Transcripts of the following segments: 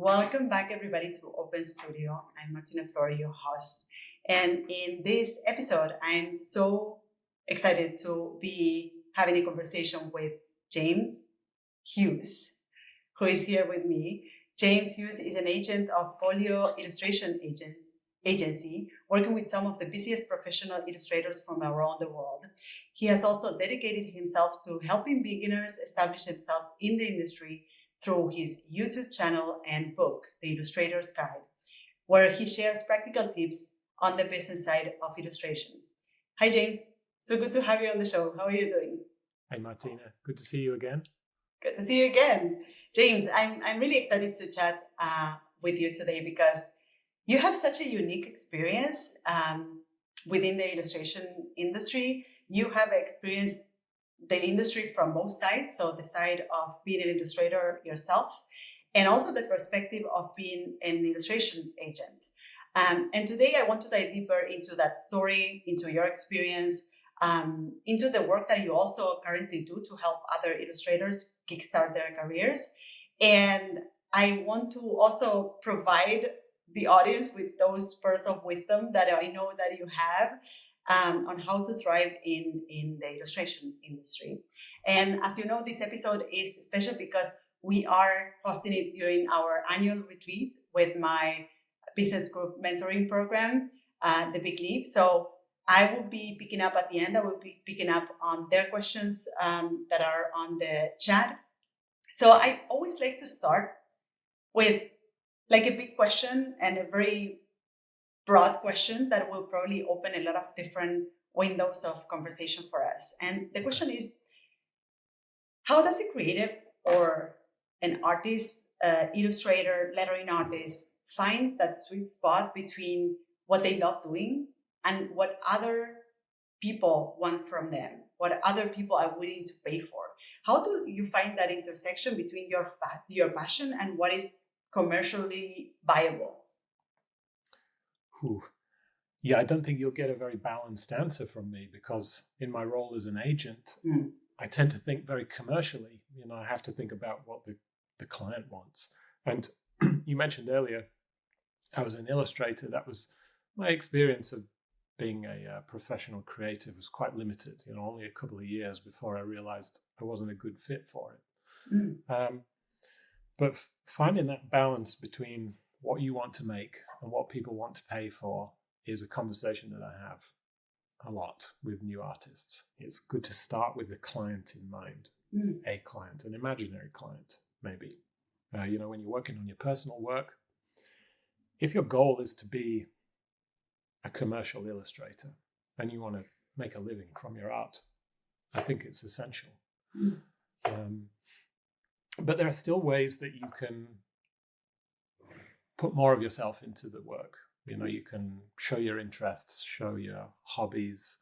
Welcome back, everybody, to Open Studio. I'm Martina Flor, your host. And in this episode, I'm so excited to be having a conversation with James Hughes, who is here with me. James Hughes is an agent of Folio Illustration Agency, working with some of the busiest professional illustrators from around the world. He has also dedicated himself to helping beginners establish themselves in the industry through his YouTube channel and book, The Illustrator's Guide, where he shares practical tips on the business side of illustration. Hi, James. So good to have you on the show. How are you doing? Hey, Martina. Good to see you again. Good to see you again. James, I'm really excited to chat with you today because you have such a unique experience within the illustration industry. You have experienced the industry from both sides, so the side of being an illustrator yourself, and also the perspective of being an illustration agent. And today I want to dive deeper into that story, into your experience, into the work that you also currently do to help other illustrators kickstart their careers. And I want to also provide the audience with those pearls of wisdom that I know that you have on how to thrive in the illustration industry. And as you know, this episode is special because we are hosting it during our annual retreat with my business group mentoring program, The Big Leap. So I will be picking up at the end, I will be picking up on their questions that are on the chat. So I always like to start with like a big question and a very broad question that will probably open a lot of different windows of conversation for us. And the question is, how does a creative or an artist, illustrator, lettering artist finds that sweet spot between what they love doing and what other people want from them, what other people are willing to pay for? How do you find that intersection between your passion and what is commercially viable? Yeah, I don't think you'll get a very balanced answer from me because in my role as an agent, I tend to think very commercially. I have to think about what the client wants. And you mentioned earlier, I was an illustrator. That was my experience of being a professional creative was quite limited. Only a couple of years before I realized I wasn't a good fit for it. But finding that balance between what you want to make and what people want to pay for is a conversation that I have a lot with new artists. It's good to start with the client in mind, a client, an imaginary client, maybe. When you're working on your personal work, if your goal is to be a commercial illustrator and you want to make a living from your art, I think it's essential. But there are still ways that you can put more of yourself into the work. You can show your interests, show your hobbies.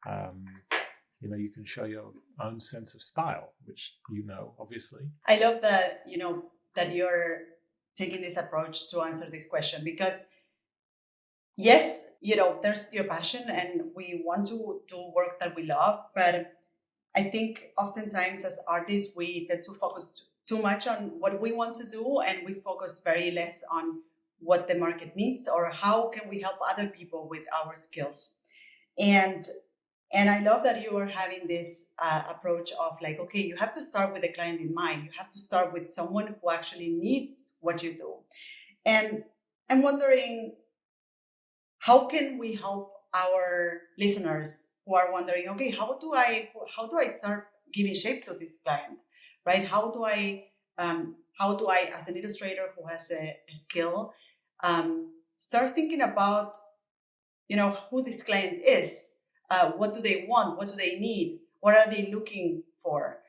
You can show your own sense of style, which obviously. I love that, that you're taking this approach to answer this question because yes, there's your passion and we want to do work that we love, but I think oftentimes as artists, we tend to focus too much on what we want to do and we focus very less on what the market needs or how can we help other people with our skills. And I love that you are having this approach of like, okay, you have to start with the client in mind. You have to start with someone who actually needs what you do. And I'm wondering, how can we help our listeners who are wondering, okay, how do I start giving shape to this client, right? How do I, as an illustrator who has a skill, start thinking about, who this client is, what do they want, what do they need, what are they looking for?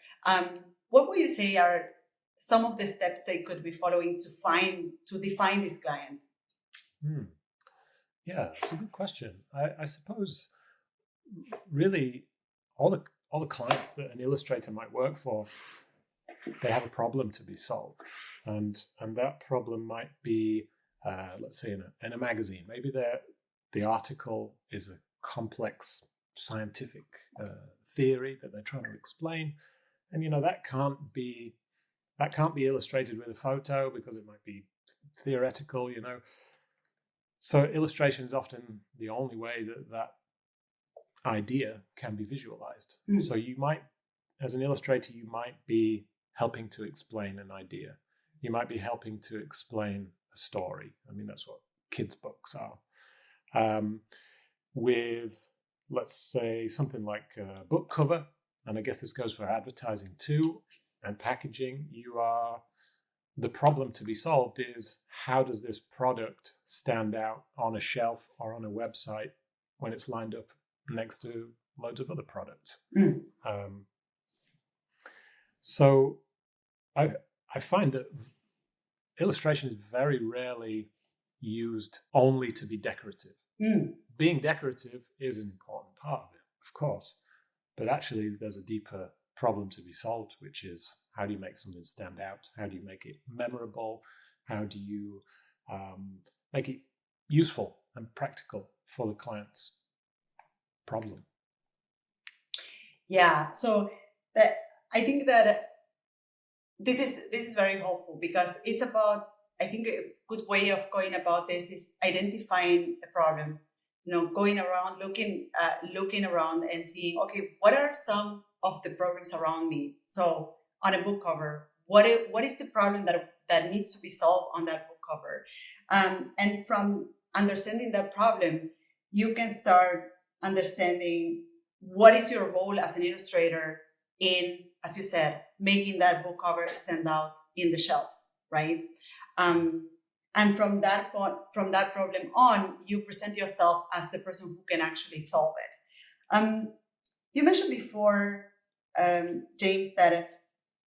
What would you say are some of the steps they could be following to define this client? Yeah, it's a good question. I suppose really all the clients that an illustrator might work for, they have a problem to be solved, and that problem might be, let's say, in a magazine. Maybe the article is a complex scientific theory that they're trying to explain, and that can't be illustrated with a photo because it might be theoretical, you know. So illustration is often the only way that idea can be visualized. So you might, as an illustrator, you might be helping to explain an idea. You might be helping to explain a story. I mean, that's what kids' books are. With, let's say, something like a book cover, and I guess this goes for advertising too, and packaging, the problem to be solved is, how does this product stand out on a shelf or on a website when it's lined up next to loads of other products? So I find that illustration is very rarely used only to be decorative. Being decorative is an important part of it, of course, but actually there's a deeper problem to be solved, which is, how do you make something stand out? How do you make it memorable? How do you make it useful and practical for the client's problem? Yeah, so I think that this is very helpful, because it's about, I think a good way of going about this is identifying the problem. You know, going around, looking around and seeing, okay, what are some of the problems around me? So on a book cover, what is the problem that needs to be solved on that book cover? And from understanding that problem, you can start understanding what is your role as an illustrator in, as you said, making that book cover stand out in the shelves, right? And from that problem on, you present yourself as the person who can actually solve it. You mentioned before, James, that,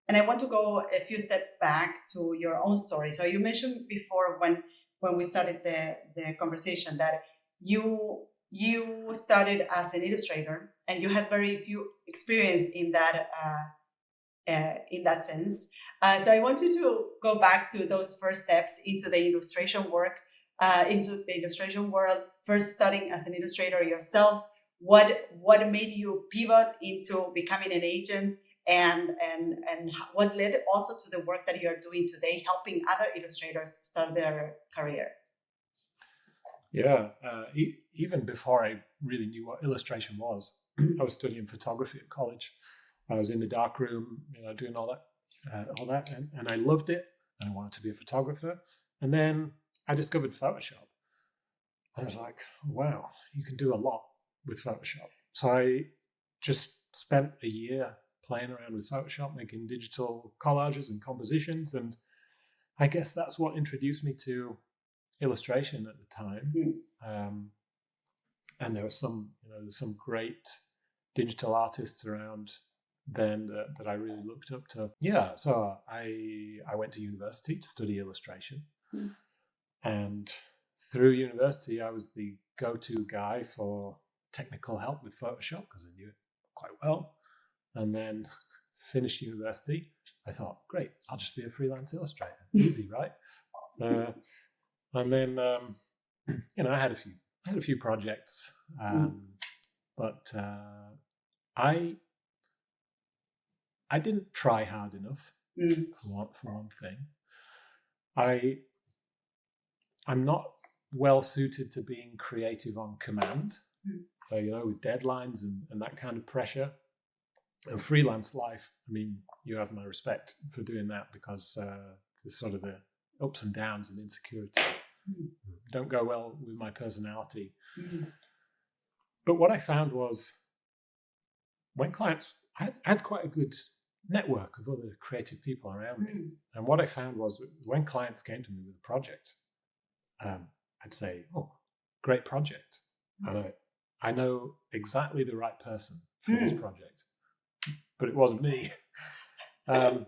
and I want to go a few steps back to your own story. So you mentioned before, when we started the conversation, that you started as an illustrator and you had very few experience in that sense. So I want you to go back to those first steps into the illustration work, into the illustration world, first studying as an illustrator yourself. What made you pivot into becoming an agent, and what led also to the work that you're doing today, helping other illustrators start their career? Yeah, even before I really knew what illustration was, I was studying photography at college. I was in the darkroom, you know, doing all that, and I loved it, and I wanted to be a photographer. And then I discovered Photoshop. I was like, wow, you can do a lot with Photoshop. So I just spent a year playing around with Photoshop, making digital collages and compositions, and I guess that's what introduced me to illustration at the time. And there were some great digital artists around then that I really looked up to. Yeah, so I went to university to study illustration, and through university I was the go-to guy for technical help with Photoshop, because I knew it quite well. And then finished university, I thought, great, I'll just be a freelance illustrator. Easy, right? And then I had a few projects, but I didn't try hard enough. For one thing, I'm not well suited to being creative on command. With deadlines and that kind of pressure. And freelance life, I mean, you have my respect for doing that, because the sort of the ups and downs and insecurity don't go well with my personality. But what I found was, when clients, I had quite a good network of other creative people around me. And what I found was, when clients came to me with a project, I'd say, oh, great project. And I know exactly the right person for this project. But it wasn't me. So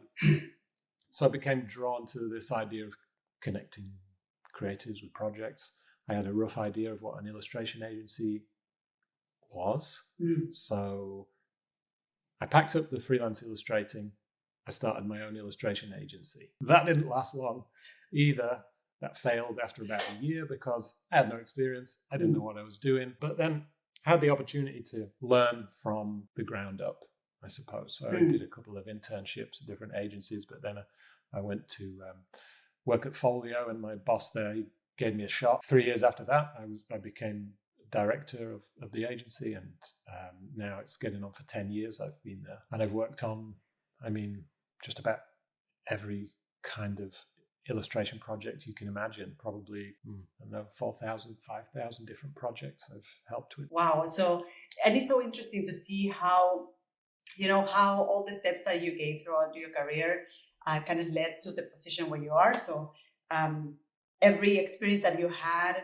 I became drawn to this idea of connecting creatives with projects. I had a rough idea of what an illustration agency was. So I packed up the freelance illustrating. I started my own illustration agency. That didn't last long either. That failed after about a year, because I had no experience. I didn't know what I was doing. But then I had the opportunity to learn from the ground up, I suppose. So I did a couple of internships at different agencies, but then I went to work at Folio, and my boss there, he gave me a shot. 3 years after that, I became director of the agency, and now it's getting on for 10 years I've been there. And I've worked on, just about every kind of illustration project you can imagine. Probably, 4,000, 5,000 different projects I've helped with. Wow. So, and it's so interesting to see how, how all the steps that you gave throughout your career kind of led to the position where you are. So every experience that you had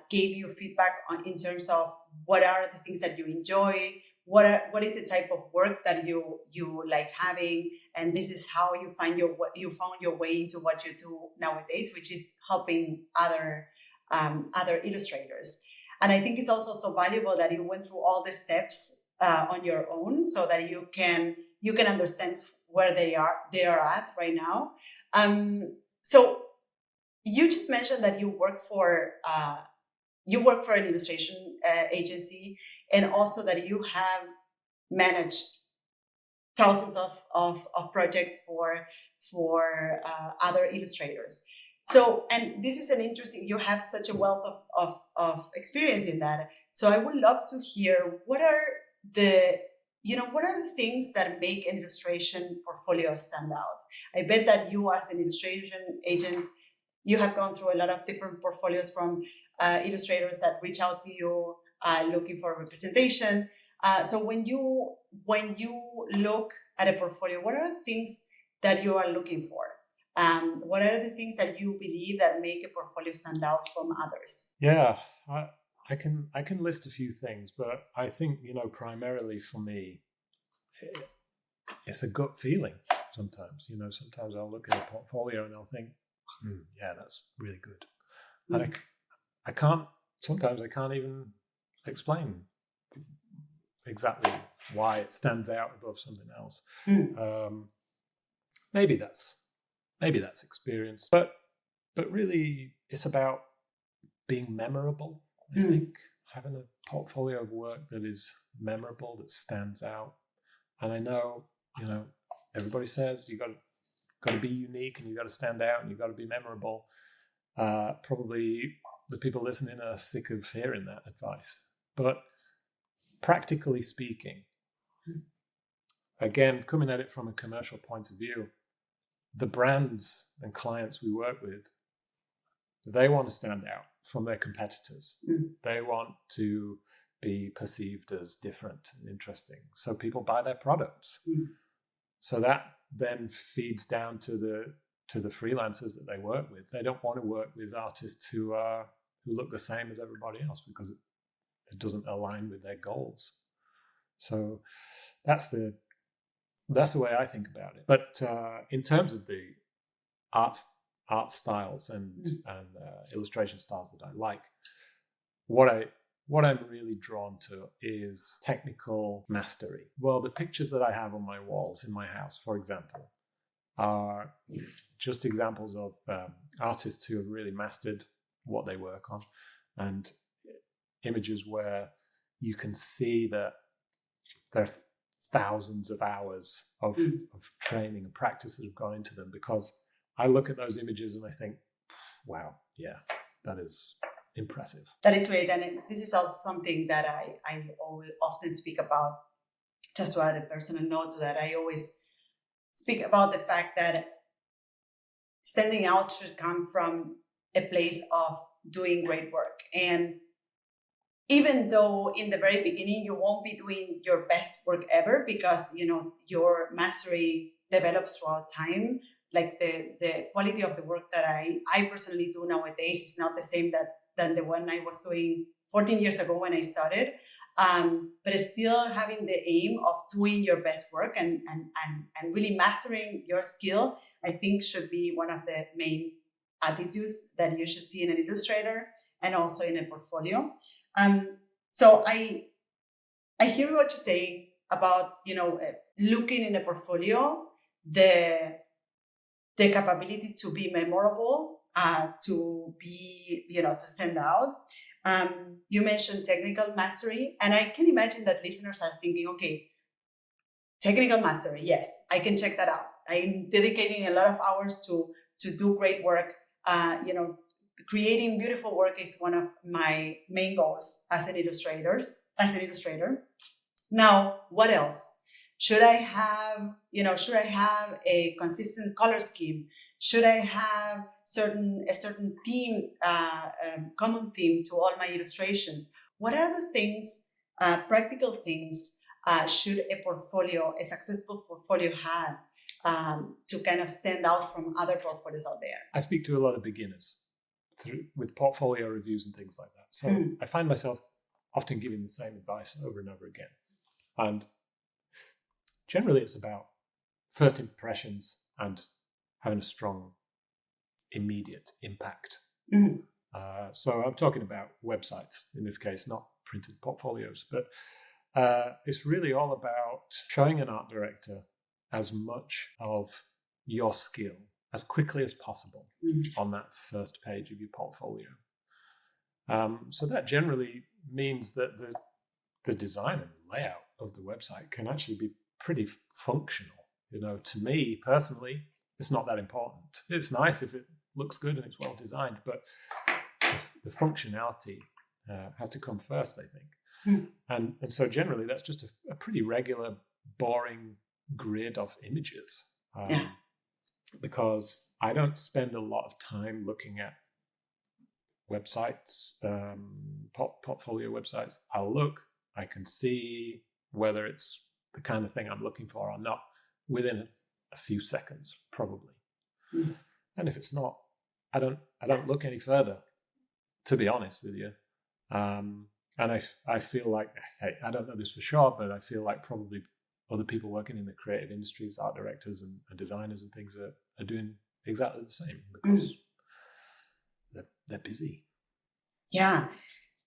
gave you feedback in terms of what are the things that you enjoy, what is the type of work that you like having, and this is how you found your way into what you do nowadays, which is helping other illustrators. And I think it's also so valuable that you went through all the steps on your own, so that you can understand where they are at right now. So you just mentioned that you work for an illustration agency, and also that you have managed thousands of projects for other illustrators. So, and this is an interesting, you have such a wealth of experience in that. So I would love to hear what are the things that make an illustration portfolio stand out. I bet that you, as an illustration agent, you have gone through a lot of different portfolios from illustrators that reach out to you looking for representation. So when you look at a portfolio, what are the things that you are looking for? What are the things that you believe that make a portfolio stand out from others? Yeah, I can list a few things, but I think, primarily for me, it's a gut feeling sometimes. Sometimes I'll look at a portfolio and I'll think, yeah, that's really good. And sometimes I can't even explain exactly why it stands out above something else. Maybe that's experience, but really it's about being memorable. I think having a portfolio of work that is memorable, that stands out. And I know, everybody says you got to be unique and you got to stand out and you got to be memorable. Probably the people listening are sick of hearing that advice, but practically speaking, again, coming at it from a commercial point of view, the brands and clients we work with, they want to stand out from their competitors. They want to be perceived as different and interesting. So people buy their products. So that then feeds down to the freelancers that they work with. They don't want to work with artists who look the same as everybody else, because it doesn't align with their goals. So that's the way I think about it. But in terms of the art styles and illustration styles that I like, what I'm really drawn to is technical mastery. Well, the pictures that I have on my walls in my house, for example, are just examples of artists who have really mastered what they work on, and images where you can see that there are thousands of hours of training and practice that have gone into them, because I look at those images and I think, wow, yeah, that is impressive. That is great. And this is also something that I always often speak about. Just to add a personal note to that, I always speak about the fact that standing out should come from a place of doing great work. And even though in the very beginning you won't be doing your best work ever, because your mastery develops throughout time, like the quality of the work that I personally do nowadays is not the same than the one I was doing 14 years ago when I started, but still having the aim of doing your best work and really mastering your skill, I think should be one of the main attitudes that you should see in an illustrator and also in a portfolio. So I hear what you're saying about, looking in a portfolio, the capability to be memorable, to be, to stand out. You mentioned technical mastery, and I can imagine that listeners are thinking, okay, technical mastery, yes, I can check that out. I'm dedicating a lot of hours to to do great work. Creating beautiful work is one of my main goals as an illustrator. Now, what else? Should I have a consistent color scheme? Should I have a certain theme, common theme to all my illustrations? What are the things, practical things, should a successful portfolio have to kind of stand out from other portfolios out there? I speak to a lot of beginners with portfolio reviews and things like that. So I find myself often giving the same advice over and over again. And generally it's about first impressions and having a strong, immediate impact. So I'm talking about websites, in this case, not printed portfolios, but it's really all about showing an art director as much of your skill as quickly as possible on that first page of your portfolio. So that generally means that the design and layout of the website can actually be pretty functional. To me personally, it's not that important. It's nice if it looks good and it's well designed, but the functionality has to come first, I think. And so generally that's just a pretty regular, boring grid of images. Because I don't spend a lot of time looking at websites, portfolio websites. I can see whether it's the kind of thing I'm looking for or not within a few seconds, probably. And if it's not, I don't look any further, to be honest with you. And I feel like, hey, I don't know this for sure, but I feel like probably other people working in the creative industries, art directors and designers and things are doing exactly the same because they're busy. Yeah.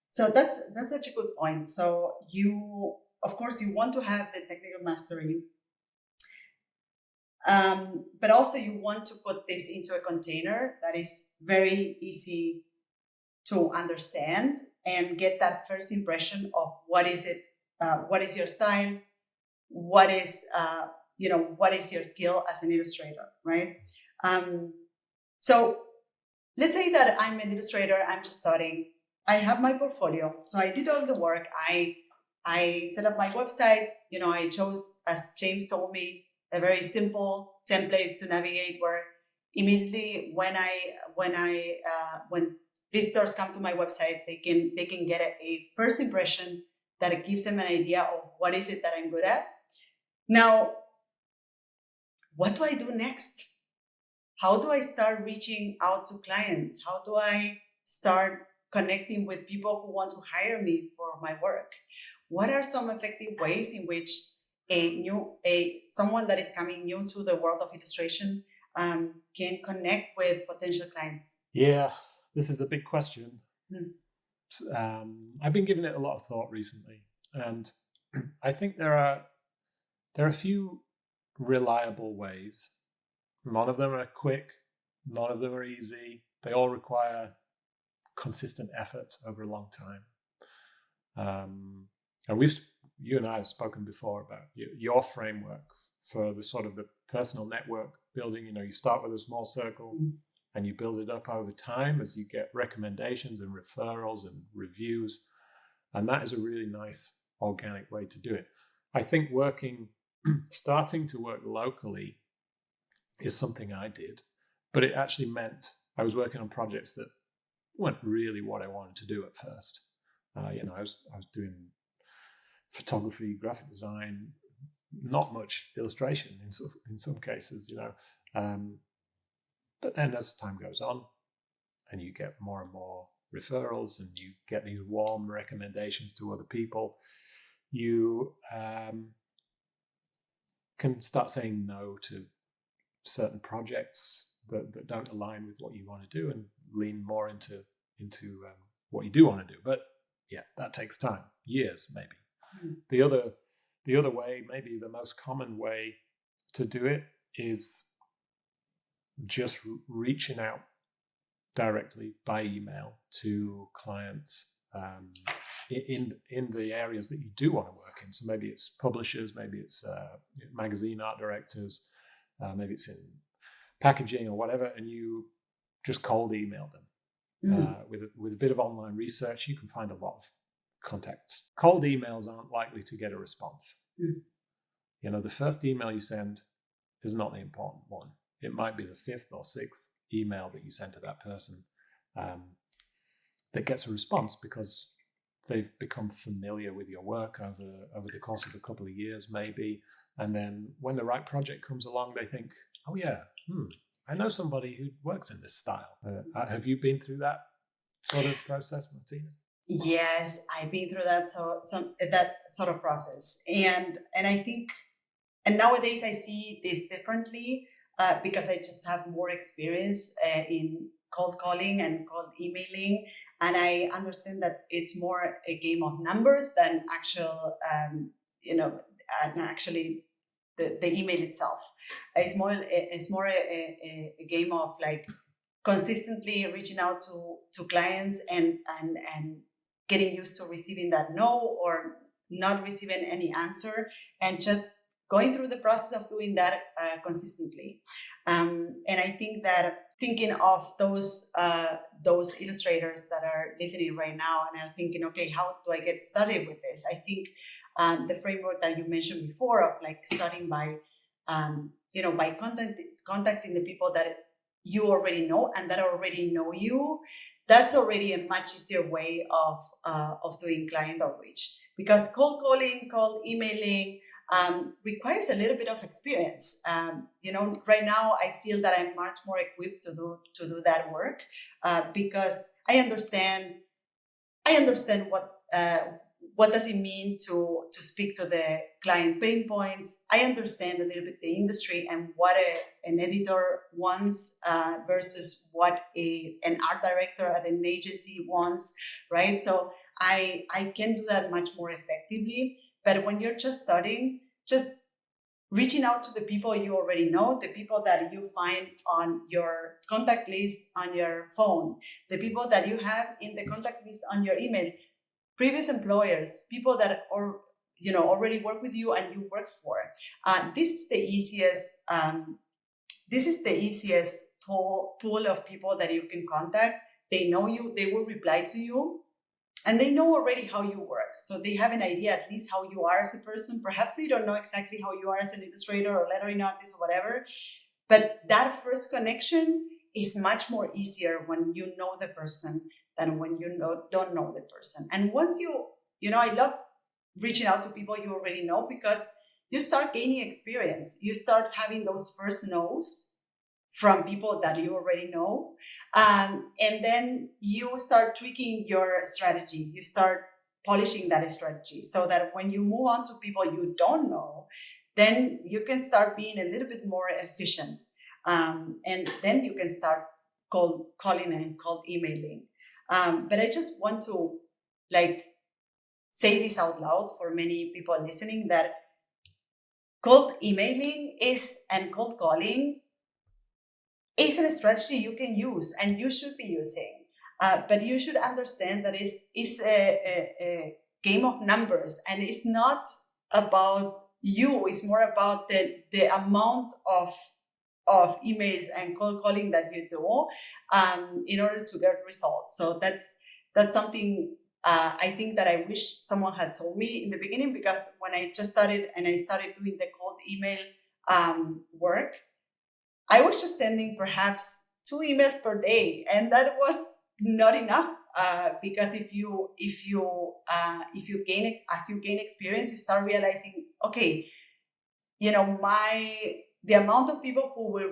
So that's such a good point. So you want to have the technical mastery, but also you want to put this into a container that is very easy to understand and get that first impression of what is it, what is your style, what is your skill as an illustrator, right? So let's say that I'm an illustrator, I'm just starting, I have my portfolio, so I did all the work, I set up my website, I chose, as James told me, a very simple template to navigate where immediately when visitors come to my website, they can get a first impression that gives them an idea of what is it that I'm good at. Now, what do I do next? How do I start reaching out to clients? How do I start connecting with people who want to hire me for my work? What are some effective ways in which someone that is coming new to the world of illustration can connect with potential clients? Yeah, this is a big question. I've been giving it a lot of thought recently, and I think there are a few reliable ways. None of them are quick. None of them are easy. They all require consistent effort over a long time. And you and I have spoken before about your framework for the sort of the personal network building. You start with a small circle and you build it up over time as you get recommendations and referrals and reviews. And that is a really nice organic way to do it. I think starting to work locally is something I did, but it actually meant I was working on projects that weren't really what I wanted to do at first. I was doing photography, graphic design, not much illustration in some cases, But then as time goes on, and you get more and more referrals, and you get these warm recommendations to other people, you can start saying no to certain projects that don't align with what you want to do, and lean more into what you do want to do. But yeah, that takes time, years maybe. The other way, maybe the most common way to do it, is just reaching out directly by email to clients in the areas that you do want to work in. So maybe it's publishers, maybe it's magazine art directors, maybe it's in packaging or whatever, and you just cold email them. With a bit of online research, you can find a lot of contacts. Cold emails aren't likely to get a response. The first email you send is not the important one. It might be the 5th or 6th email that you send to that person that gets a response, because they've become familiar with your work over the course of a couple of years, maybe. And then when the right project comes along, they think, oh yeah, I know somebody who works in this style. Have you been through that sort of process, Martina? Yes, I've been through that that sort of process, and I think, and nowadays I see this differently because I just have more experience in cold calling and cold emailing, and I understand that it's more a game of numbers than actual, actually the email itself. It's more a game of like consistently reaching out to clients and getting used to receiving that no or not receiving any answer, and just going through the process of doing that consistently. And I think that thinking of those illustrators that are listening right now and are thinking, okay, how do I get started with this? I think the framework that you mentioned before of like starting by by contacting the people that you already know and that already know you, that's already a much easier way of doing client outreach, because cold calling, cold emailing requires a little bit of experience. Right now I feel that I'm much more equipped to do that work because I understand what does it mean to speak to the client pain points. I understand a little bit the industry and what an editor wants versus what an art director at an agency wants, right? So I can do that much more effectively. But when you're just starting, just reaching out to the people you already know, the people that you find on your contact list on your phone, the people that you have in the contact list on your email, previous employers, people that are already work with you and you work for. This is the easiest. This is the easiest pool of people that you can contact. They know you. They will reply to you. And they know already how you work. So they have an idea at least how you are as a person. Perhaps they don't know exactly how you are as an illustrator or lettering artist or whatever. But that first connection is much more easier when you know the person than when you don't know the person. And once I love reaching out to people you already know, because you start gaining experience. You start having those first no's from people that you already know. And then you start tweaking your strategy. You start polishing that strategy so that when you move on to people you don't know, then you can start being a little bit more efficient. And then you can start calling and cold emailing. But I just want to say this out loud for many people listening, that cold emailing and cold calling is a strategy you can use and you should be using. But you should understand that it's a game of numbers, and it's not about you. It's more about the amount of emails and cold calling that you do in order to get results. So that's something I think that I wish someone had told me in the beginning, because when I just started and I started doing the cold email work, I was just sending perhaps 2 emails per day, and that was not enough. Because if you gain experience, you start realizing, okay, the amount of people who will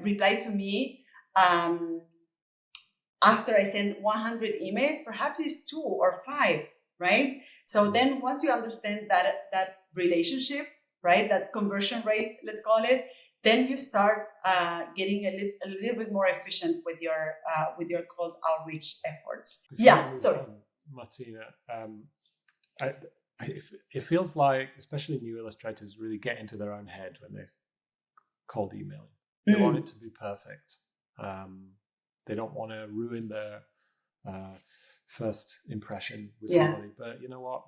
reply to me after I send 100 emails, perhaps it's 2 or 5, right? So then once you understand that relationship, right, that conversion rate, let's call it, then you start getting a little bit more efficient with your cold outreach efforts. Sorry, Martina. It feels like, especially new illustrators, really get into their own head when they're cold emailing. They want it to be perfect. They don't want to ruin their first impression with somebody. But you know what?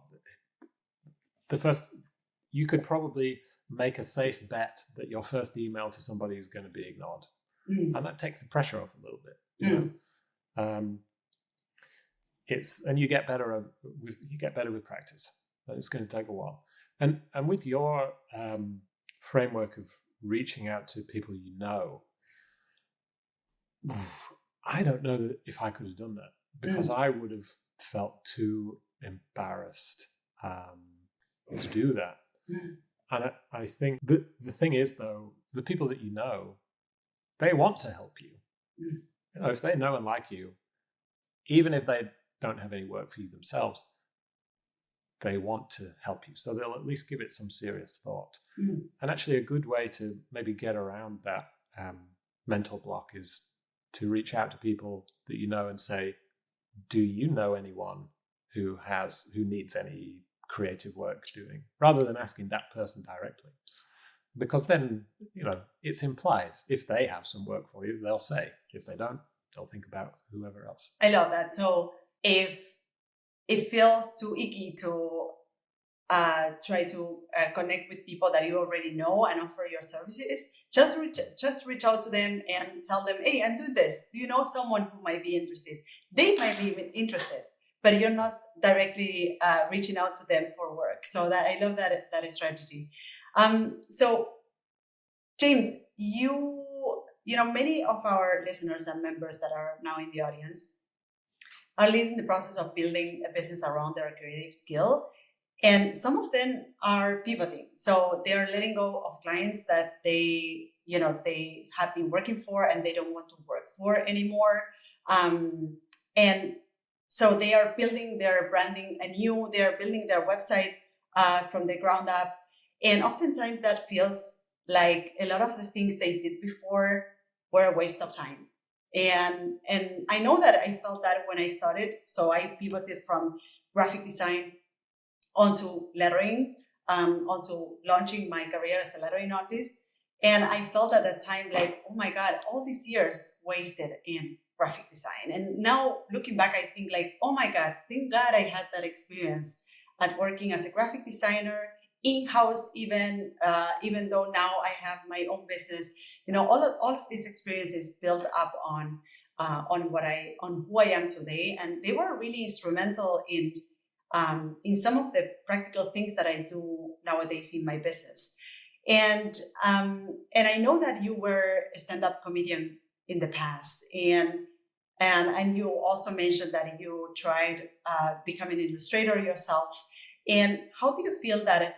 You could probably make a safe bet that your first email to somebody is going to be ignored. And that takes the pressure off a little bit, you know. And you get better with practice. It's going to take a while. And with your framework of reaching out to people you know, I don't know that if I could have done that, because I would have felt too embarrassed to do that. And I think the thing is, though, the people that you know, they want to help you. You know, if they know and like you, even if they don't have any work for you themselves, they want to help you. So they'll at least give it some serious thought. And actually a good way to maybe get around that mental block is to reach out to people that you know and say, do you know anyone who needs any creative work doing, rather than asking that person directly. Because then, you know, it's implied. If they have some work for you, they'll say. If they don't, they'll think about whoever else. I love that. So if it feels too icky to try to connect with people that you already know and offer your services, just reach out to them and tell them, hey, I'm doing this. Do you know someone who might be interested? They might be interested, but you're not directly reaching out to them for work. So that I love that strategy. So James, you know, many of our listeners and members that are now in the audience are leading the process of building a business around their creative skill. And some of them are pivoting. So they are letting go of clients that they have been working for and they don't want to work for anymore. And so they are building their branding anew. They are building their website from the ground up. And oftentimes that feels like a lot of the things they did before were a waste of time. And I know that I felt that when I started. So I pivoted from graphic design onto lettering, onto launching my career as a lettering artist. And I felt at that time like, oh my God, all these years wasted in graphic design. And now looking back, I think like, oh my God, thank God I had that experience at working as a graphic designer, in-house even though now I have my own business. You know, all of these experiences built up on who I am today. And they were really instrumental in some of the practical things that I do nowadays in my business. And I know that you were a stand-up comedian in the past, and you also mentioned that you tried becoming an illustrator yourself. And how do you feel that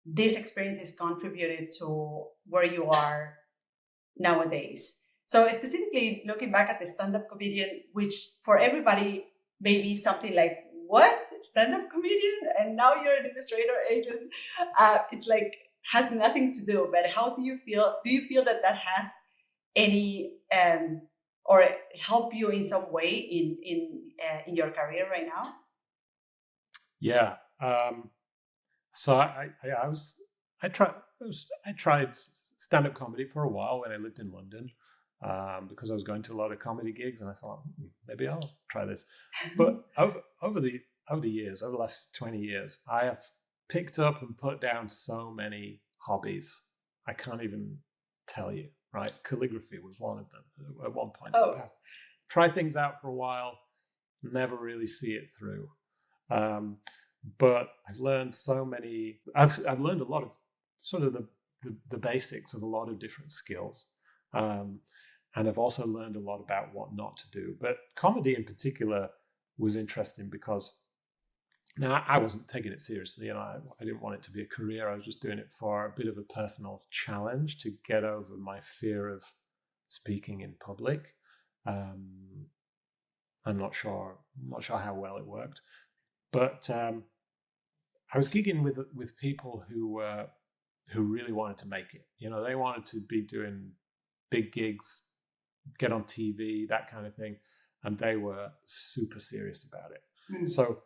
these experiences contributed to where you are nowadays? So specifically looking back at the stand-up comedian, which for everybody may be something like, what, stand-up comedian? And now you're an illustrator agent. It's like, has nothing to do. But how do you feel? Do you feel that has any or help you in some way in your career right now? Yeah. So I tried stand-up comedy for a while when I lived in London, because I was going to a lot of comedy gigs, and I thought maybe I'll try this. But over the years, over the last 20 years, I have picked up and put down so many hobbies. I can't even tell you. Right, calligraphy was one of them at one point in the past. Try things out for a while, never really see it through. But I've learned so many. I've learned a lot of sort of the basics of a lot of different skills, and I've also learned a lot about what not to do. But comedy in particular was interesting because now I wasn't taking it seriously, and I didn't want it to be a career. I was just doing it for a bit of a personal challenge to get over my fear of speaking in public. I'm not sure how well it worked, but I was gigging with people who really wanted to make it. You know, they wanted to be doing big gigs, get on TV, that kind of thing, and they were super serious about it. So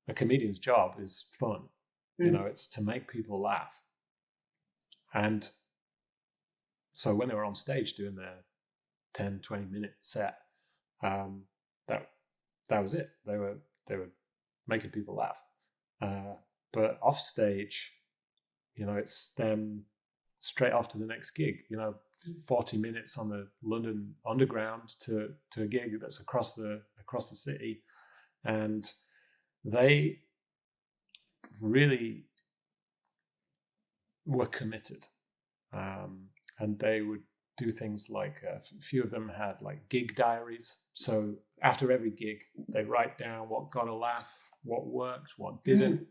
a comedian's job is fun. You know, it's to make people laugh. And so when they were on stage doing their 10, 20-minute set, that was it. They were making people laugh. But off stage, it's them straight off to the next gig. 40 minutes on the London Underground to a gig that's across the city, and they really were committed, and they would do things like a few of them had like gig diaries. So after every gig, they write down what got a laugh, what worked, what didn't.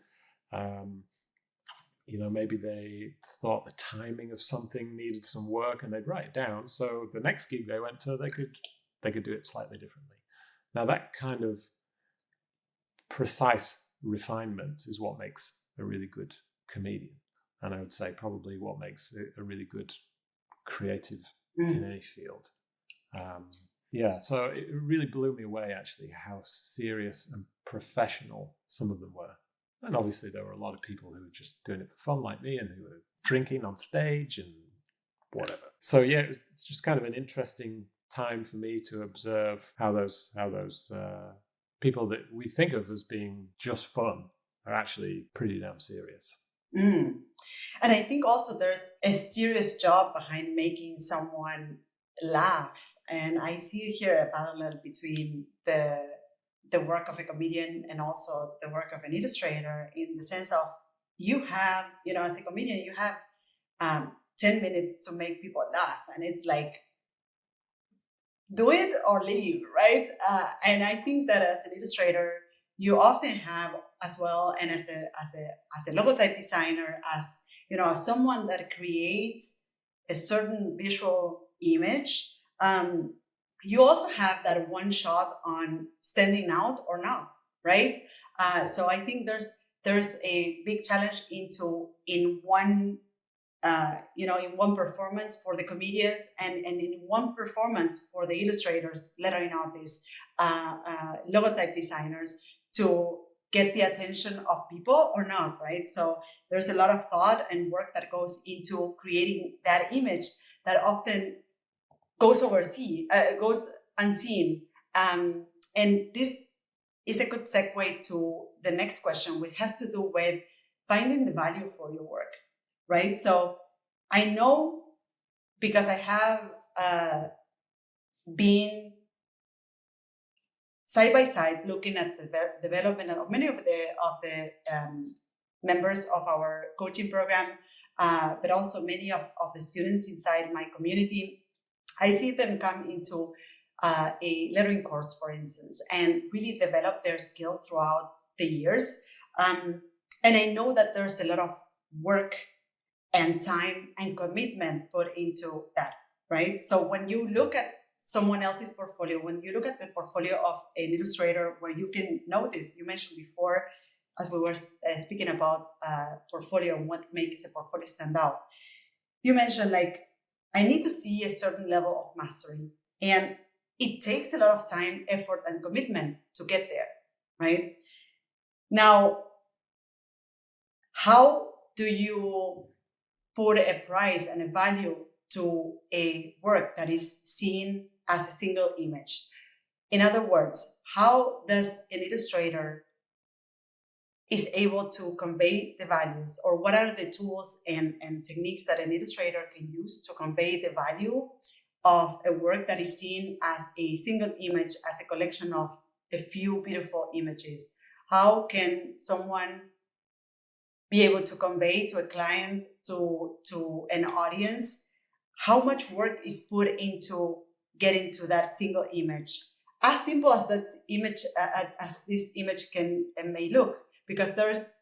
Maybe they thought the timing of something needed some work, and they'd write it down. So the next gig they went to, they could do it slightly differently. Now that kind of precise refinement is what makes a really good comedian, and I would say probably what makes a really good creative in any field. So it really blew me away, actually, how serious and professional some of them were. And obviously there were a lot of people who were just doing it for fun like me, and who were drinking on stage and whatever. So yeah, it's just kind of an interesting time for me to observe how those people that we think of as being just fun are actually pretty damn serious. And I think also there's a serious job behind making someone laugh. And I see here a parallel between the work of a comedian and also the work of an illustrator, in the sense of you have, as a comedian, you have 10 minutes to make people laugh. And it's like, do it or leave, right? And I think that as an illustrator, you often have as well, and as a logotype designer, as as someone that creates a certain visual image, you also have that one shot on standing out or not, right? So I think there's a big challenge in one performance for the comedians, and in one performance for the illustrators, lettering artists, logotype designers, to get the attention of people or not, right? So there's a lot of thought and work that goes into creating that image that often goes unseen. And this is a good segue to the next question, which has to do with finding the value for your work, right? So I know, because I have been side by side looking at the development of many of the members of our coaching program, but also many of the students inside my community. I see them come into a lettering course, for instance, and really develop their skill throughout the years. And I know that there's a lot of work and time and commitment put into that, right? So when you look at someone else's portfolio, when you look at the portfolio of an illustrator, where you can notice, you mentioned before, as we were speaking about portfolio and what makes a portfolio stand out, you mentioned, like, I need to see a certain level of mastery, and it takes a lot of time, effort, and commitment to get there, right? Now, how do you put a price and a value to a work that is seen as a single image? In other words, how does an illustrator is able to convey the values, or what are the tools and techniques that an illustrator can use to convey the value of a work that is seen as a single image, as a collection of a few beautiful images? How can someone be able to convey to a client, to an audience, how much work is put into getting to that single image? As simple as that image, as this image may look, because there's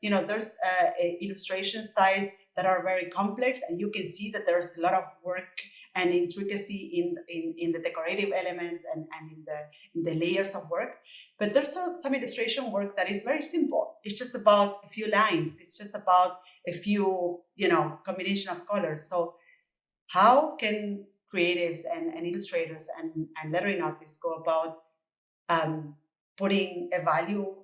illustration styles that are very complex, and you can see that there's a lot of work and intricacy in the decorative elements and in the layers of work. But there's some illustration work that is very simple. It's just about a few lines. It's just about a few, combination of colors. So how can creatives and illustrators and lettering artists go about putting a value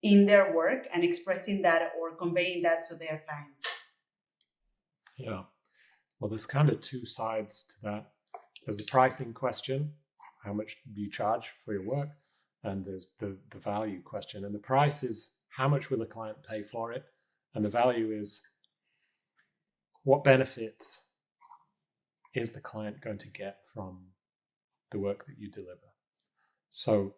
in their work and expressing that or conveying that to their clients? Yeah. Well, there's kind of two sides to that. There's the pricing question, how much do you charge for your work? And there's the value question. And the price is, how much will a client pay for it? And the value is, what benefits is the client going to get from the work that you deliver? So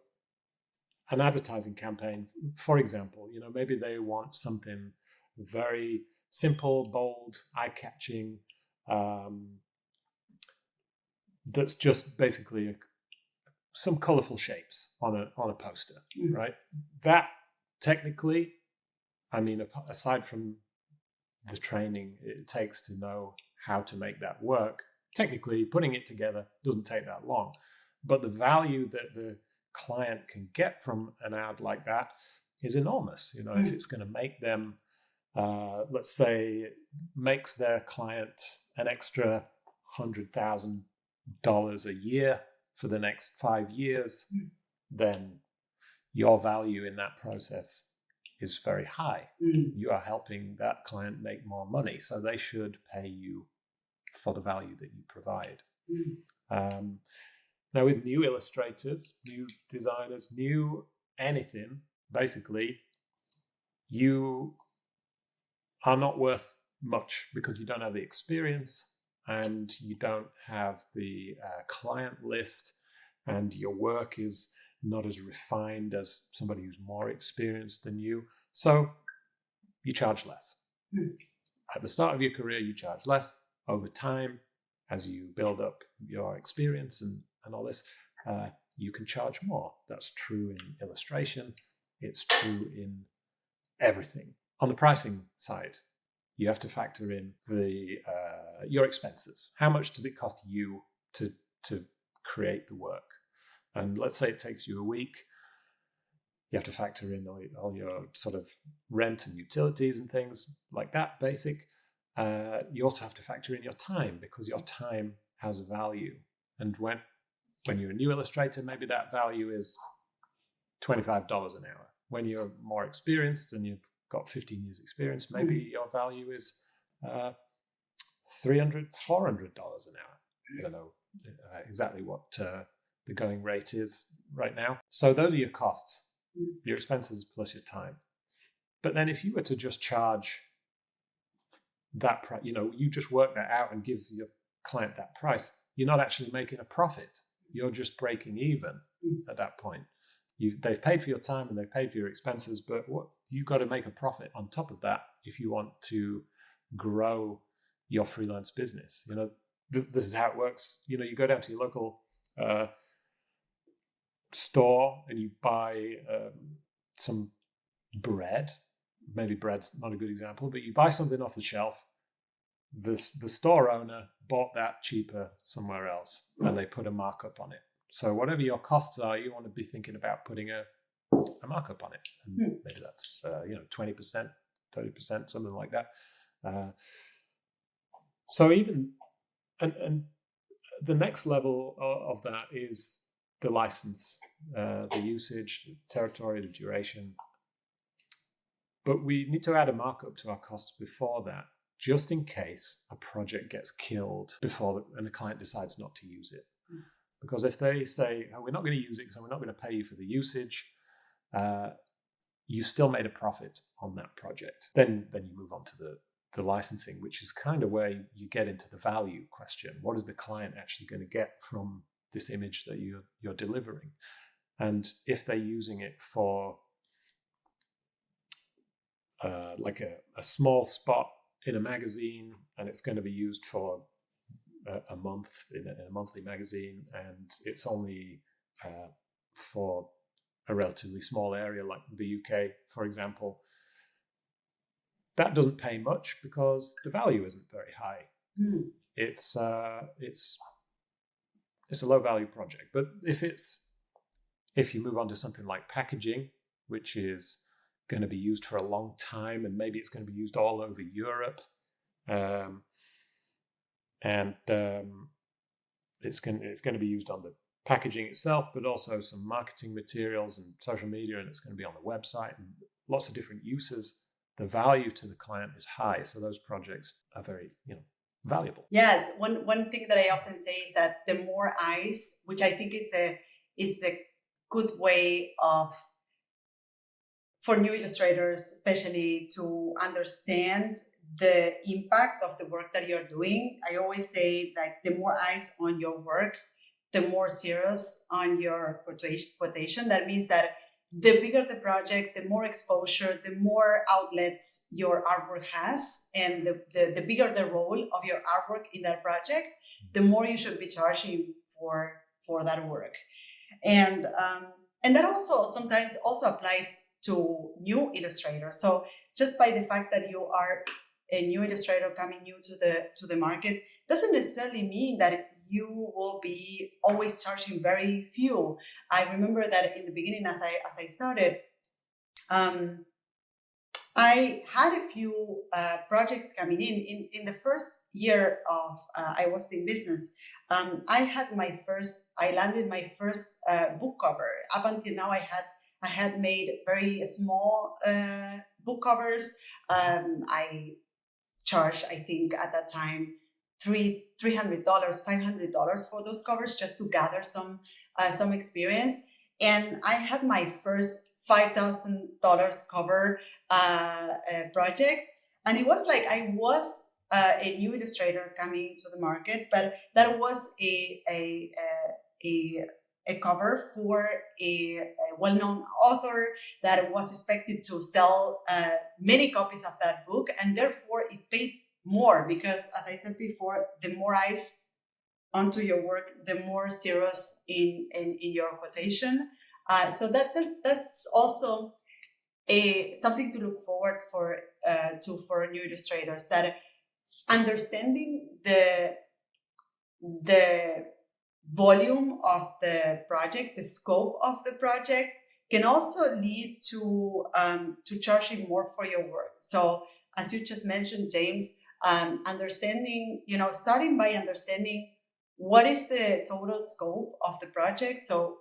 an advertising campaign, for example, maybe they want something very simple, bold, eye-catching, that's just basically some colorful shapes on a poster, right? That technically, aside from the training it takes to know how to make that work, technically putting it together doesn't take that long. But the value that the client can get from an ad like that is enormous. If it's going to make them, let's say, it makes their client an extra $100,000 a year for the next 5 years, then your value in that process is very high. You are helping that client make more money, so they should pay you for the value that you provide. Now, with new illustrators, new designers, new anything, basically, you are not worth much because you don't have the experience and you don't have the client list, and your work is not as refined as somebody who's more experienced than you. So you charge less. At the start of your career, you charge less. Over time, as you build up your experience and all this, you can charge more. That's true in illustration. It's true in everything. On the pricing side, you have to factor in your expenses. How much does it cost you to create the work? And let's say it takes you a week. You have to factor in all your sort of rent and utilities and things like that, basic. You also have to factor in your time, because your time has a value. And when you're a new illustrator, maybe that value is $25 an hour. When you're more experienced and you've got 15 years experience, maybe your value is $300, $400 an hour. I don't know exactly what the going rate is right now. So those are your costs, your expenses plus your time. But then if you were to just charge that price, you just work that out and give your client that price, you're not actually making a profit. You're just breaking even at that point. They've paid for your time and they've paid for your expenses, but you've got to make a profit on top of that if you want to grow your freelance business. This is how it works. You go down to your local store and you buy some bread. Maybe bread's not a good example, but you buy something off the shelf. The store owner bought that cheaper somewhere else and they put a markup on it. So whatever your costs are, you want to be thinking about putting a markup on it. And maybe that's 20%, 30%, something like that. So even and the next level of that is the license, the usage, the territory, the duration. But we need to add a markup to our costs before that, just in case a project gets killed and the client decides not to use it. Because if they say, we're not going to use it, so we're not going to pay you for the usage, you still made a profit on that project. Then you move on to the licensing, which is kind of where you get into the value question. What is the client actually going to get from this image that you're delivering? And if they're using it for like a small spot in a magazine, and it's going to be used for a month in a monthly magazine, and it's only for a relatively small area like the UK, for example, that doesn't pay much because the value isn't very high. It's a low value project. But if you move on to something like packaging, which is going to be used for a long time, and maybe it's going to be used all over Europe, and it's going to be used on the packaging itself, but also some marketing materials and social media, and it's going to be on the website and lots of different uses. The value to the client is high, so those projects are very valuable. Yeah, one thing that I often say is that the more eyes, which I think is a good way for new illustrators, especially, to understand the impact of the work that you're doing. I always say that the more eyes on your work, the more serious on your quotation. That means that the bigger the project, the more exposure, the more outlets your artwork has, and the bigger the role of your artwork in that project, the more you should be charging for that work. And that also sometimes also applies to new illustrators. So just by the fact that you are a new illustrator coming new to the market doesn't necessarily mean that you will be always charging very few. I remember that in the beginning, as I started, I had a few projects coming in the first year of I was in business. I landed my first book cover. Up until now, I had made very small book covers. I charged, I think at that time, $300, $500 for those covers, just to gather some experience. And I had my first $5,000 cover project, and it was like I was a new illustrator coming to the market, but that was a cover for a well-known author that was expected to sell many copies of that book, and therefore it paid more because, as I said before, the more eyes onto your work, the more serious in your quotation. So that's also something to look forward for new illustrators, that understanding the volume of the project, the scope of the project, can also lead to charging more for your work. So as you just mentioned, James, starting by understanding what is the total scope of the project. So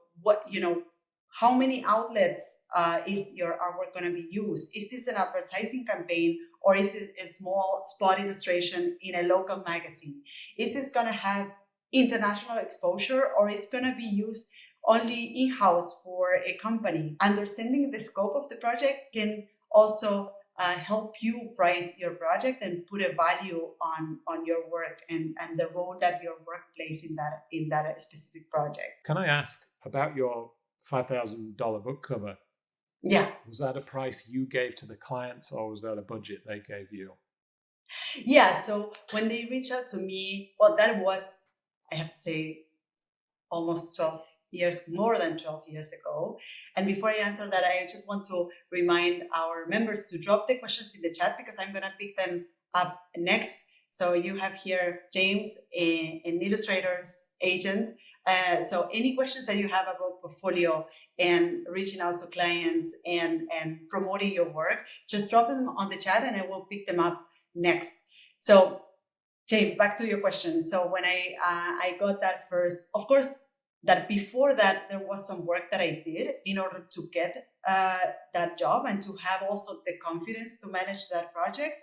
how many outlets is your artwork going to be used? Is this an advertising campaign, or is it a small spot illustration in a local magazine? Is this going to have international exposure, or is it going to be used only in-house for a company? Understanding the scope of the project can also help you price your project and put a value on your work and the role that your work plays in that specific project. Can I ask about your $5,000 book cover? Yeah. Was that a price you gave to the client, or was that a budget they gave you? Yeah. So when they reached out to me, well, that was, I have to say, almost more than 12 years ago. And before I answer that, I just want to remind our members to drop the questions in the chat, because I'm going to pick them up next. So you have here James, an Illustrator's agent. So any questions that you have about portfolio and reaching out to clients and promoting your work, just drop them on the chat and I will pick them up next. So James, back to your question. So when I got that first, of course, that before that, there was some work that I did in order to get that job and to have also the confidence to manage that project,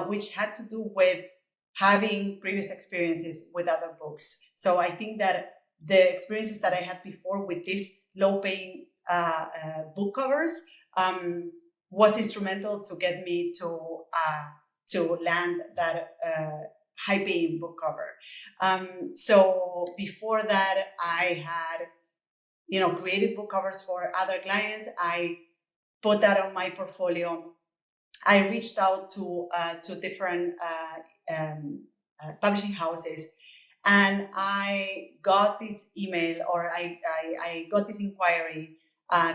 which had to do with having previous experiences with other books. So I think that the experiences that I had before with these low-paying book covers was instrumental to get me to land that high-paying book cover. So before that, I had, created book covers for other clients. I put that on my portfolio. I reached out to different publishing houses, and I got this email, or I got this inquiry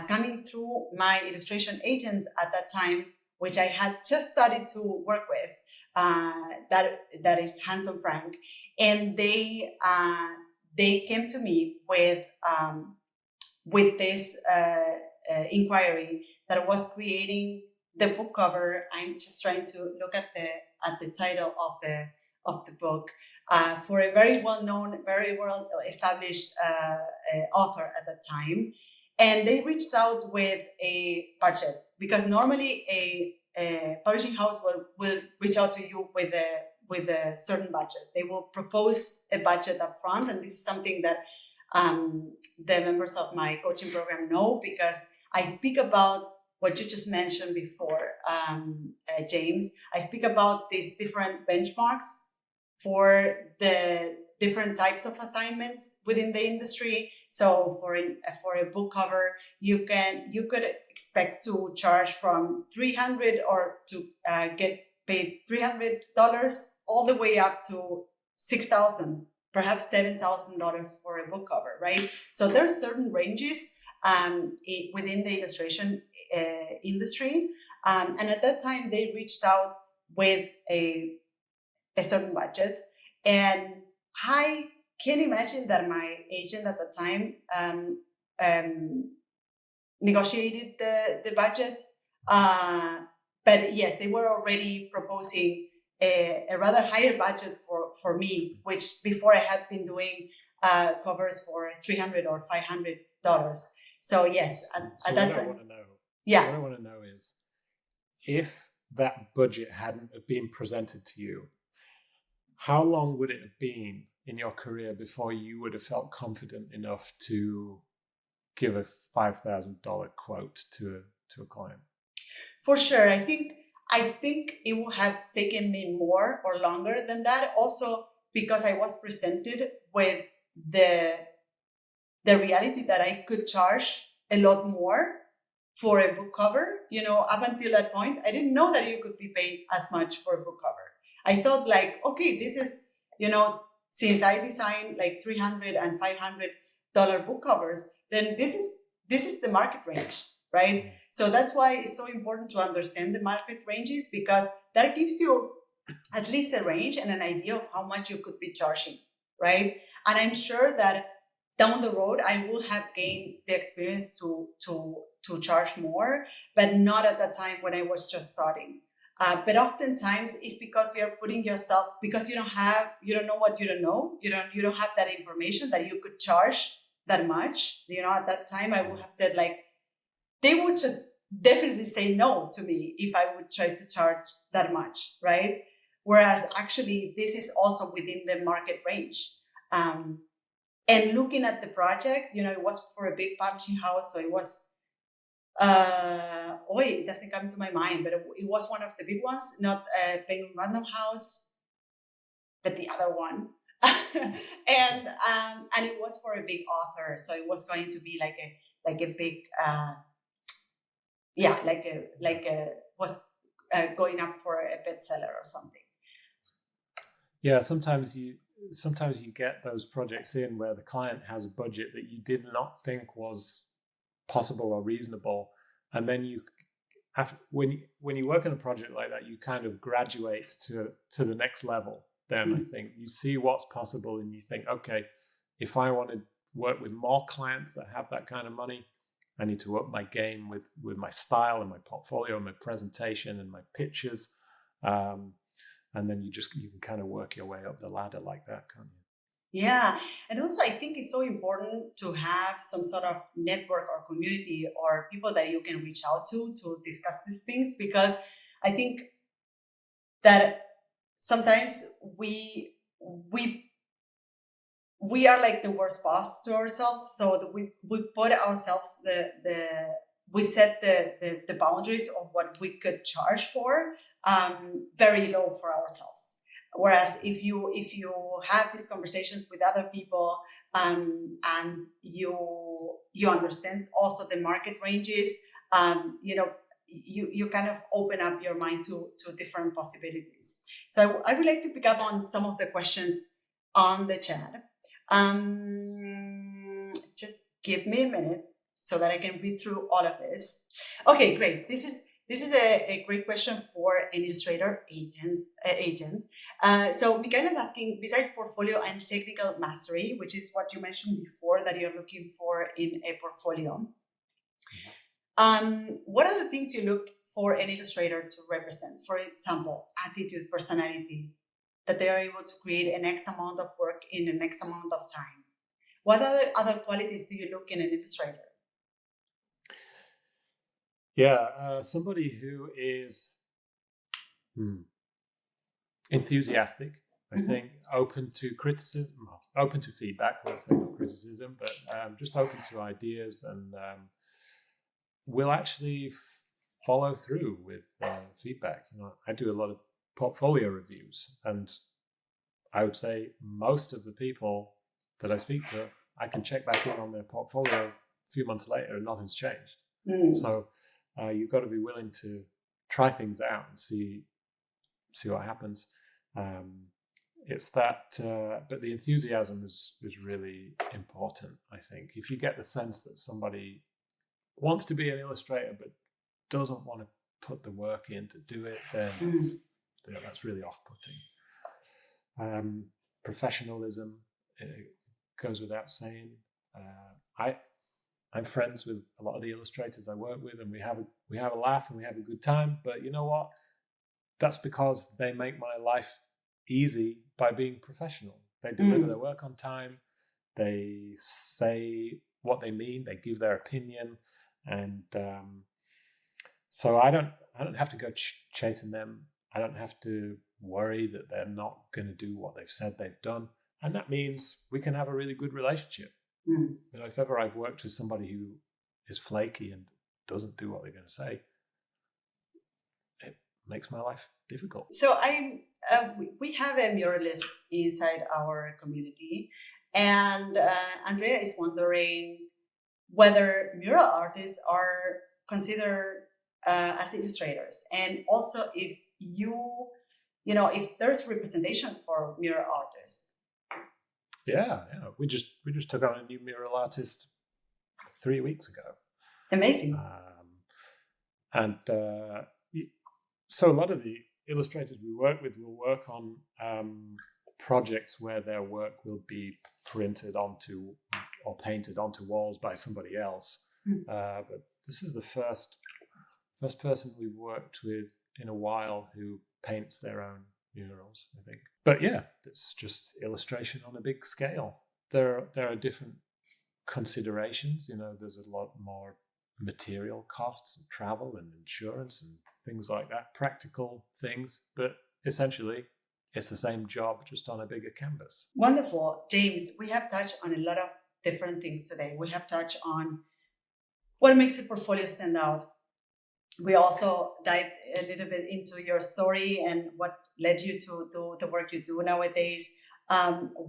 coming through my illustration agent at that time, which I had just started to work with. That is Handsome Frank, and they came to me with this inquiry that I was creating the book cover. I'm just trying to look at the title of the book for a very well-known, very well-established author at that time, and they reached out with a budget, because normally a publishing house will reach out to you with a certain budget. They will propose a budget up front, and this is something that the members of my coaching program know, because I speak about what you just mentioned before, James. I speak about these different benchmarks for the different types of assignments within the industry. So for a book cover, you could expect to charge from $300 or to get paid $300 all the way up to $6,000, perhaps $7,000 for a book cover, right? So there's certain ranges within the illustration industry, and at that time they reached out with a certain budget, and I can imagine that my agent at the time negotiated the budget, but yes, they were already proposing a rather higher budget for me, which before I had been doing covers for $300 or $500. So yes, so that's what I want to know. Yeah. What I want to know is, if that budget hadn't have been presented to you, how long would it have been in your career before you would have felt confident enough to give a $5,000 quote to a client? For sure. I think it would have taken me more or longer than that. Also, because I was presented with the reality that I could charge a lot more for a book cover. Up until that point, I didn't know that you could be paid as much for a book cover. I thought like, okay, this is, since I design like $300 and $500 book covers, then this is the market range, right? So that's why it's so important to understand the market ranges, because that gives you at least a range and an idea of how much you could be charging, right? And I'm sure that down the road, I will have gained the experience to charge more, but not at the time when I was just starting. But oftentimes it's because you're putting yourself, because you don't know what you don't know. You don't have that information that you could charge that much. At that time I would have said like, they would just definitely say no to me if I would try to charge that much, right? Whereas actually this is also within the market range. And looking at the project, it was for a big publishing house, so it was it doesn't come to my mind, but it was one of the big ones, not Penguin Random House, but the other one. and it was for a big author, so it was going to be like a big was going up for a bestseller or something. Yeah, sometimes you get those projects in where the client has a budget that you did not think was possible or reasonable, and then when you work on a project like that, you kind of graduate to the next level. Then I think you see what's possible, and you think, okay, if I want to work with more clients that have that kind of money, I need to up my game with my style and my portfolio and my presentation and my pictures, and then you can kind of work your way up the ladder like that, can't you? Yeah. And also I think it's so important to have some sort of network or community or people that you can reach out to discuss these things, because I think that sometimes we are like the worst boss to ourselves. So that we put ourselves we set the boundaries of what we could charge for very low for ourselves. Whereas if you have these conversations with other people and you understand also the market ranges, you kind of open up your mind to different possibilities. So I would like to pick up on some of the questions on the chat. Just give me a minute so that I can read through all of this. Okay, great. This is a great question for an Illustrator agent. So Michaela is asking, besides portfolio and technical mastery, which is what you mentioned before that you're looking for in a portfolio, what are the things you look for an illustrator to represent? For example, attitude, personality, that they are able to create an X amount of work in an X amount of time. What other qualities do you look in an illustrator? Yeah, somebody who is enthusiastic, I think, open to criticism, open to feedback, let's say not criticism, but just open to ideas, and will actually follow through with feedback. I do a lot of portfolio reviews, and I would say most of the people that I speak to, I can check back in on their portfolio a few months later and nothing's changed. So you've got to be willing to try things out and see what happens. It's that, but the enthusiasm is really important, I think. If you get the sense that somebody wants to be an illustrator but doesn't want to put the work in to do it, then that's really off-putting. Professionalism, it goes without saying. I'm friends with a lot of the illustrators I work with, and we have a laugh and we have a good time. But you know what? That's because they make my life easy by being professional. They deliver their work on time. They say what they mean. They give their opinion, and so I don't have to go chasing them. I don't have to worry that they're not going to do what they've said they've done, and that means we can have a really good relationship. If ever I've worked with somebody who is flaky and doesn't do what they're going to say, it makes my life difficult. So we have a muralist inside our community, and Andrea is wondering whether mural artists are considered as illustrators, and also if if there's representation for mural artists. Yeah. We just took on a new mural artist 3 weeks ago. Amazing. So a lot of the illustrators we work with will work on projects where their work will be printed onto or painted onto walls by somebody else. But this is the first person we've worked with in a while who paints their own murals, I think. But yeah, it's just illustration on a big scale. There are different considerations. There's a lot more material costs and travel and insurance and things like that, practical things, but essentially it's the same job, just on a bigger canvas. Wonderful. James, we have touched on a lot of different things today. We have touched on what makes a portfolio stand out. We also dived a little bit into your story and what led you to do the work you do nowadays.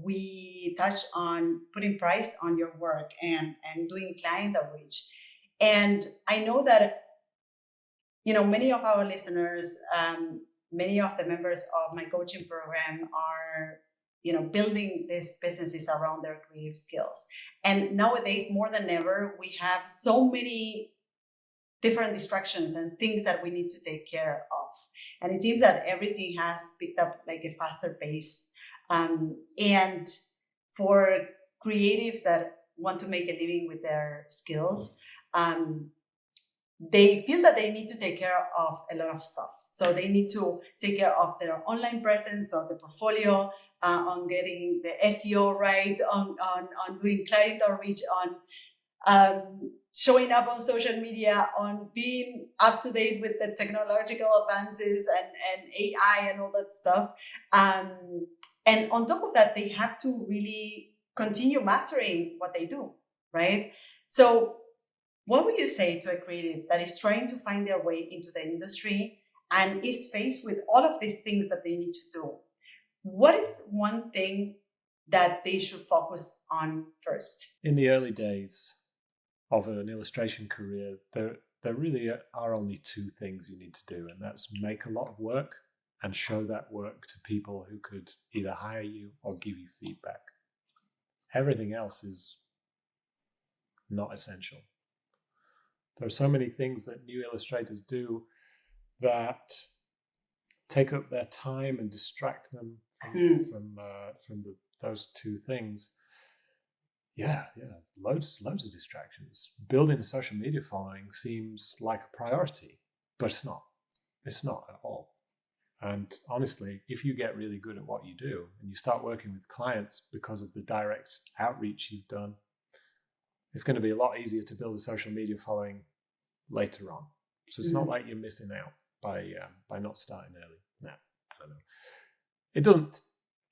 We touched on putting price on your work and doing client outreach. And I know that, many of our listeners, many of the members of my coaching program are, building these businesses around their creative skills. And nowadays, more than ever, we have so many different distractions and things that we need to take care of. And it seems that everything has picked up like a faster pace. And for creatives that want to make a living with their skills, they feel that they need to take care of a lot of stuff. So they need to take care of their online presence, on the portfolio, on getting the SEO right, on doing client outreach, on showing up on social media, on being up to date with the technological advances and AI and all that stuff. And on top of that, they have to really continue mastering what they do, right? So what would you say to a creative that is trying to find their way into the industry and is faced with all of these things that they need to do? What is one thing that they should focus on first? In the early days of an illustration career, there really are only two things you need to do, and that's make a lot of work and show that work to people who could either hire you or give you feedback. Everything else is not essential. There are so many things that new illustrators do that take up their time and distract them from those two things. Yeah, loads of distractions. Building a social media following seems like a priority, but it's not. It's not at all. And honestly, if you get really good at what you do and you start working with clients because of the direct outreach you've done, it's going to be a lot easier to build a social media following later on. So it's not like you're missing out by not starting early. No, I don't know.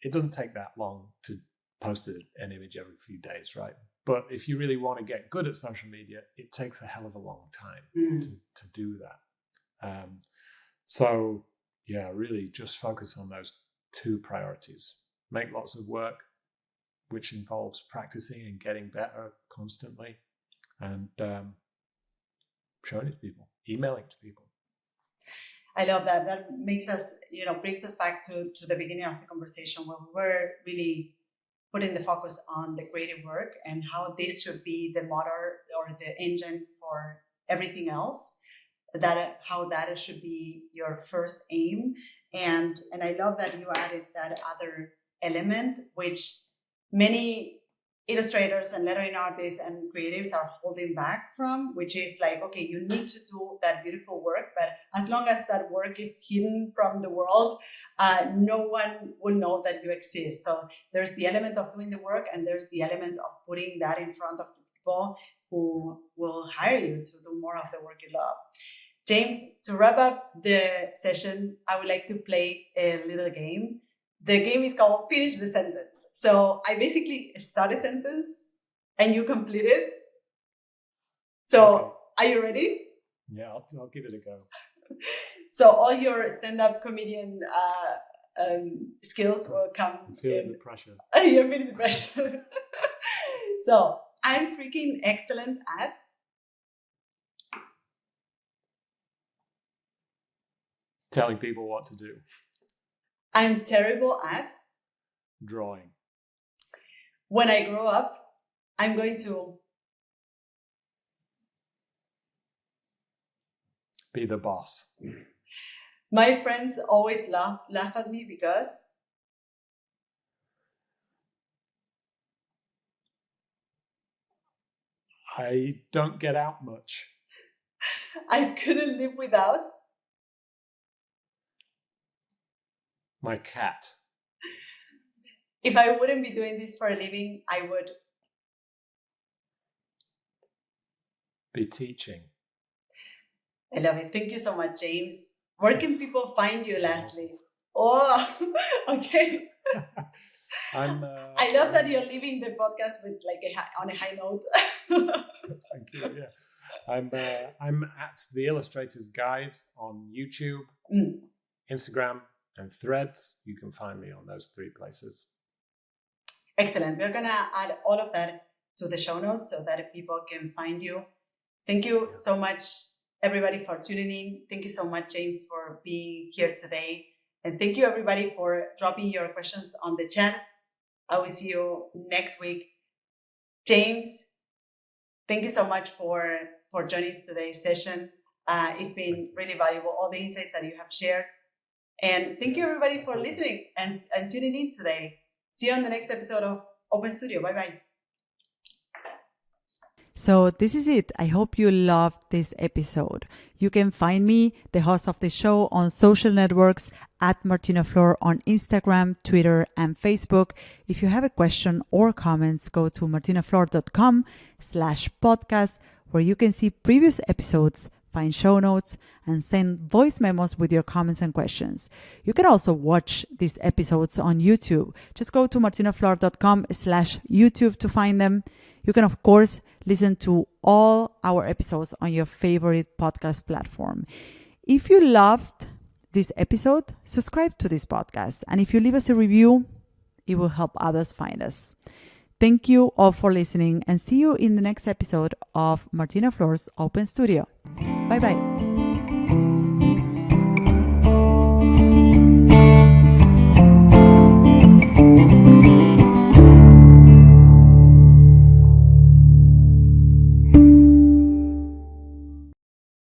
It doesn't take that long to post an image every few days, right? But if you really want to get good at social media, it takes a hell of a long time to do that. So yeah, really just focus on those two priorities. Make lots of work, which involves practicing and getting better constantly, and showing it to people, emailing to people. I love that. That makes us, brings us back to the beginning of the conversation where we were really putting the focus on the creative work and how this should be the motor or the engine for everything else. How that should be your first aim. And I love that you added that other element, which many illustrators and lettering artists and creatives are holding back from, which is like, okay, you need to do that beautiful work, but as long as that work is hidden from the world, no one will know that you exist. So there's the element of doing the work, and there's the element of putting that in front of the people who will hire you to do more of the work you love. James, to wrap up the session, I would like to play a little game. The game is called Finish the Sentence. So I basically start a sentence and you complete it. So okay. Are you ready? Yeah, I'll give it a go. So all your stand-up comedian skills will come. I'm feeling the pressure. You're feeling the pressure. So I'm freaking excellent at. Telling people what to do. I'm terrible at. Drawing. When I grow up, I'm going to. Be the boss. My friends always laugh at me because. I don't get out much. I couldn't live without. My cat. If I wouldn't be doing this for a living, I would be teaching. I love it. Thank you so much, James. Where can people find you, lastly? Oh, okay. I love that you're leaving the podcast with on a high note. Thank you. Yeah, I'm at the Illustrator's Guide on YouTube, Instagram, and Threads. You can find me on those 3 places. Excellent. We're going to add all of that to the show notes so that people can find you. Thank you so much, everybody, for tuning in. Thank you so much, James, for being here today. And thank you, everybody, for dropping your questions on the chat. I will see you next week. James, thank you so much for joining today's session. It's been really valuable, all the insights that you have shared. And thank you, everybody, for listening and tuning in today. See you on the next episode of Open Studio. Bye-bye. So this is it. I hope you loved this episode. You can find me, the host of the show, on social networks at Martina Flor on Instagram, Twitter, and Facebook. If you have a question or comments, go to martinaflor.com/podcast, where you can see previous episodes, find show notes, and send voice memos with your comments and questions. You can also watch these episodes on YouTube. Just go to martinaflor.com/YouTube to find them. You can, of course, listen to all our episodes on your favorite podcast platform. If you loved this episode, subscribe to this podcast. And if you leave us a review, it will help others find us. Thank you all for listening, and see you in the next episode of Martina Flor's Open Studio. Bye-bye.